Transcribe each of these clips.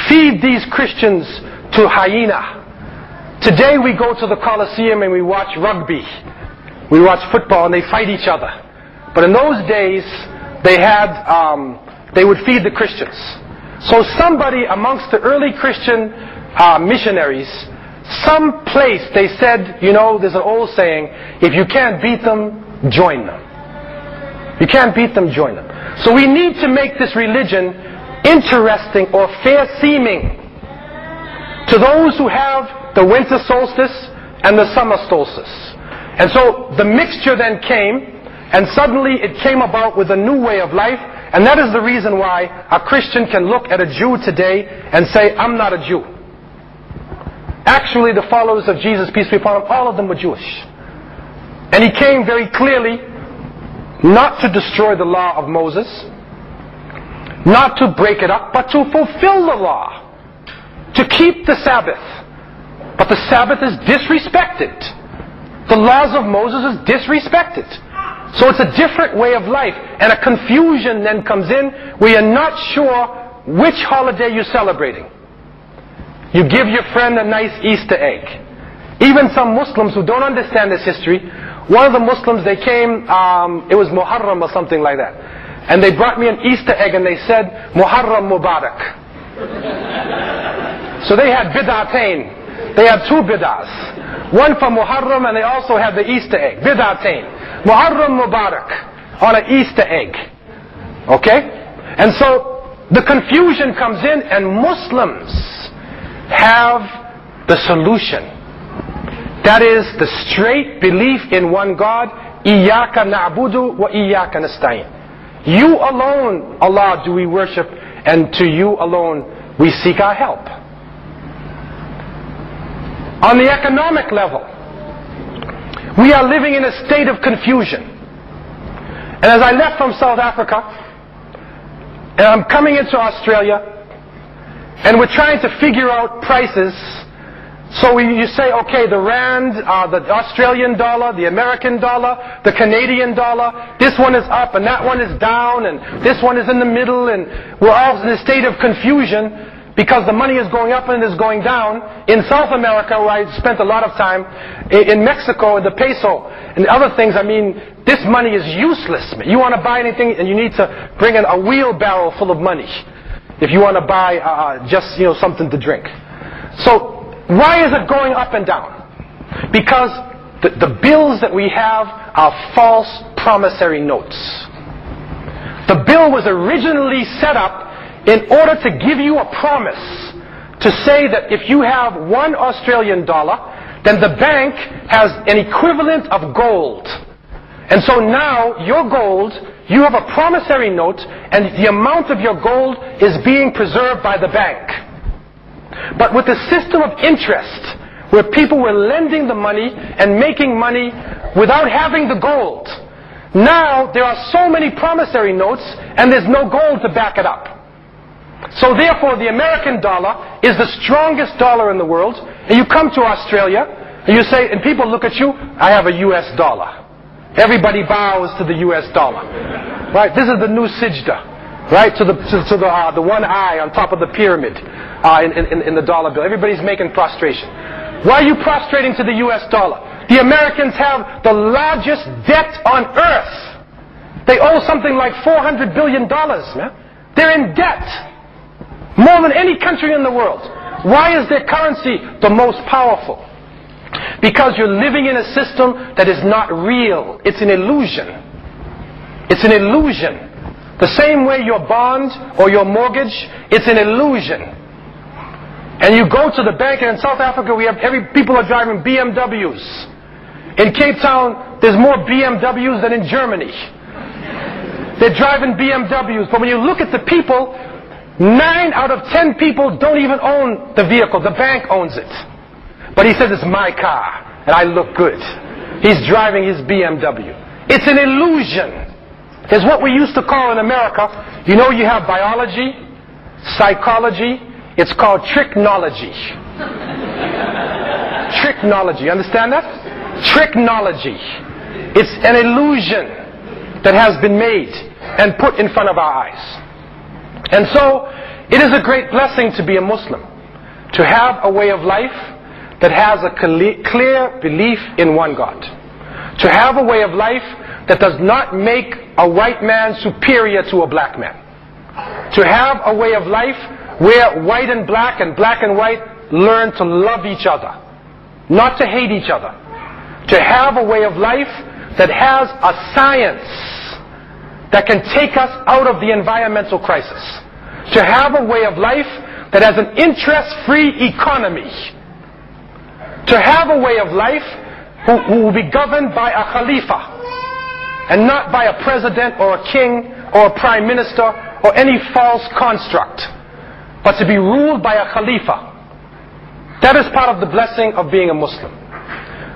feed these Christians to hyena. Today we go to the Colosseum and we watch rugby. We watch football and they fight each other. But in those days, they would feed the Christians. So somebody amongst the early Christian missionaries, some place they said, you know, there's an old saying, if you can't beat them, join them. You can't beat them, join them. So we need to make this religion interesting or fair-seeming to those who have the winter solstice and the summer solstice. And so the mixture then came, and suddenly it came about with a new way of life, and that is the reason why a Christian can look at a Jew today and say, I'm not a Jew. Actually, the followers of Jesus, peace be upon him, all of them were Jewish. And he came very clearly not to destroy the law of Moses, not to break it up, but to fulfill the law, to keep the Sabbath. But the Sabbath is disrespected. The laws of Moses is disrespected. So it's a different way of life, and a confusion then comes in where you're not sure which holiday you're celebrating. You give your friend a nice Easter egg. Even some Muslims who don't understand this history, one of the Muslims, they came, it was Muharram or something like that, and they brought me an Easter egg and they said, Muharram Mubarak. So they had bid'atain. They had two bid'ahs. One for Muharram, and they also had the Easter egg. Bid'atain. Muharram Mubarak on an Easter egg. Okay? And so the confusion comes in, and Muslims have the solution. That is the straight belief in one God. Iyaka na'budu wa iyaka nasta'in. You alone, Allah, do we worship, and to you alone we seek our help. On the economic level, we are living in a state of confusion. And as I left from South Africa, and I'm coming into Australia, and we're trying to figure out prices. So you say, okay, the rand, the Australian dollar, the American dollar, the Canadian dollar, this one is up and that one is down and this one is in the middle, and we're all in a state of confusion because the money is going up and it is going down. In South America, where I spent a lot of time, in Mexico, the peso and other things, I mean, this money is useless. You want to buy anything and you need to bring in a wheelbarrow full of money if you want to buy just, something to drink. So why is it going up and down? Because the bills that we have are false promissory notes. The bill was originally set up in order to give you a promise to say that if you have $1 Australian, then the bank has an equivalent of gold. And so now your gold, you have a promissory note, and the amount of your gold is being preserved by the bank. But with the system of interest, where people were lending the money and making money without having the gold, now there are so many promissory notes and there's no gold to back it up. So therefore the American dollar is the strongest dollar in the world, and you come to Australia and you say, and people look at you, I have a US dollar. Everybody bows to the US dollar. Right? This is the new sijda. Right? To the one eye on top of the pyramid in the dollar bill. Everybody's making prostration. Why are you prostrating to the US dollar? The Americans have the largest debt on earth. They owe something like $400 billion, man. They're in debt. More than any country in the world. Why is their currency the most powerful? Because you're living in a system that is not real. It's an illusion. It's an illusion. The same way your bond or your mortgage, it's an illusion. And you go to the bank, and in South Africa people are driving BMWs. In Cape Town, there's more BMWs than in Germany. They're driving BMWs, but when you look at the people, 9 out of 10 people don't even own the vehicle. The bank owns it. But he says it's my car, and I look good. He's driving his BMW. It's an illusion. It's what we used to call in America, you have biology, psychology, it's called tricknology. Tricknology, understand that? Tricknology. It's an illusion that has been made and put in front of our eyes. And so, It is a great blessing to be a Muslim, to have a way of life that has a clear belief in one God, to have a way of life that does not make a white man superior to a black man, to have a way of life where white and black and white learn to love each other, not to hate each other, to have a way of life that has a science that can take us out of the environmental crisis, to have a way of life that has an interest-free economy, to have a way of life who will be governed by a Khalifa and not by a president or a king or a prime minister or any false construct, but to be ruled by a Khalifa. That is part of the blessing of being a Muslim.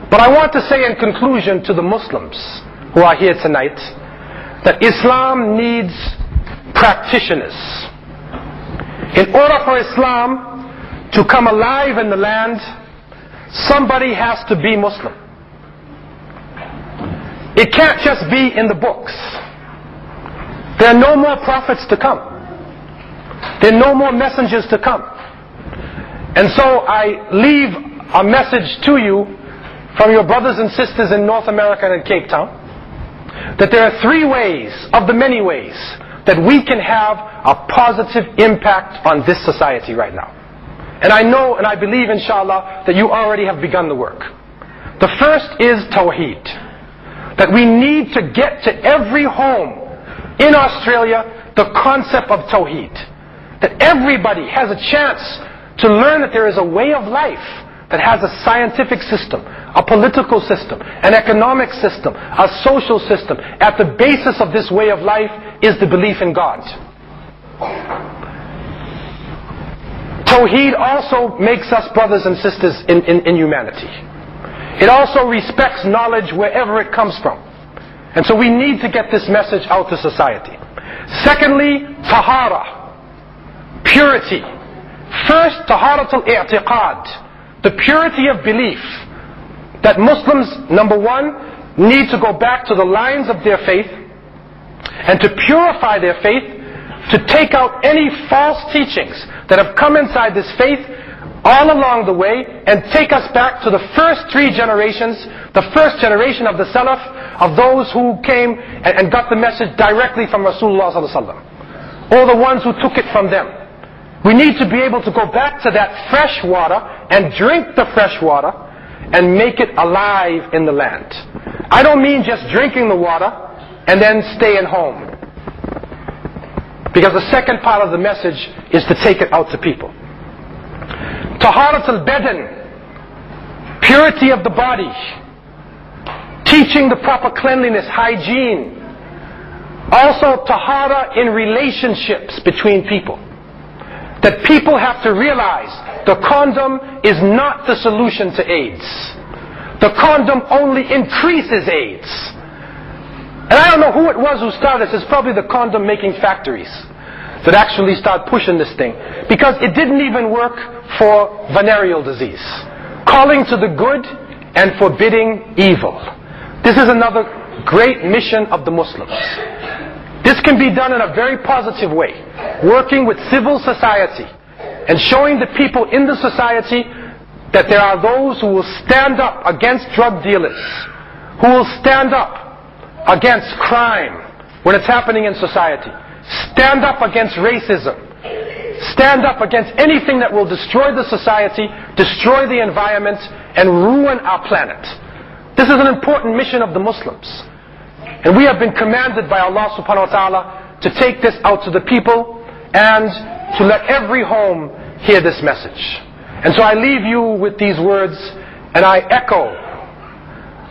But I want to say in conclusion to the Muslims who are here tonight that Islam needs practitioners. In order for Islam to come alive in the land, somebody has to be Muslim. It can't just be in the books. There are no more prophets to come. There are no more messengers to come. And so I leave a message to you from your brothers and sisters in North America and in Cape Town, that there are 3 ways of the many ways that we can have a positive impact on this society right now. And I know and I believe, inshallah, that you already have begun the work. The first is Tawheed. That we need to get to every home in Australia the concept of Tawheed. That everybody has a chance to learn that there is a way of life that has a scientific system, a political system, an economic system, a social system. At the basis of this way of life is the belief in God. Tawheed also makes us brothers and sisters in humanity. It also respects knowledge wherever it comes from. And so we need to get this message out to society. Secondly, tahara, purity. First, taharatul i'tiqad, the purity of belief. That Muslims, number one, need to go back to the lines of their faith and to purify their faith, to take out any false teachings that have come inside this faith all along the way and take us back to the first 3 generations, the first generation of the Salaf, of those who came and got the message directly from Rasulullah ﷺ, or the ones who took it from them. We need to be able to go back to that fresh water and drink the fresh water and make it alive in the land. I don't mean just drinking the water and then staying home, because the second part of the message is to take it out to people. Taharat al-badan, purity of the body, teaching the proper cleanliness, hygiene. Also tahara in relationships between people. That people have to realize the condom is not the solution to AIDS. The condom only increases AIDS. And I don't know who it was who started this. It's probably the condom making factories that actually start pushing this thing, because it didn't even work for venereal disease. Calling to the good and forbidding evil. This is another great mission of the Muslims. This can be done in a very positive way, working with civil society and showing the people in the society that there are those who will stand up against drug dealers, who will stand up against crime when it's happening in society, stand up against racism, stand up against anything that will destroy the society, destroy the environment, and ruin our planet. This is an important mission of the Muslims. And we have been commanded by Allah subhanahu wa ta'ala to take this out to the people and to let every home hear this message. And so I leave you with these words, and I echo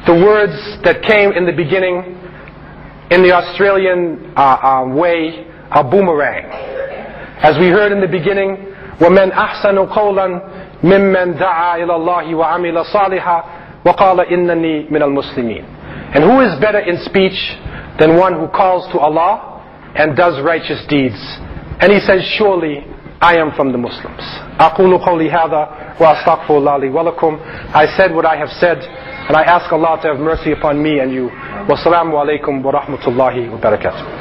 the words that came in the beginning in the Australian way, a boomerang. As we heard in the beginning, وَمَنْ أَحْسَنُ قَوْلًا مِمَّنْ دَعَا إِلَى اللَّهِ وَعَمِلَ صَالِحًا وَقَالَ إِنَّنِي مِنَ الْمُسْلِمِينَ. And who is better in speech than one who calls to Allah and does righteous deeds? And he says, surely I am from the Muslims. أقول قولي هذا وأستغفر الله لي ولكم. I said what I have said, and I ask Allah to have mercy upon me and you. Wassalamu alaikum wa rahmatullahi wa barakatuh.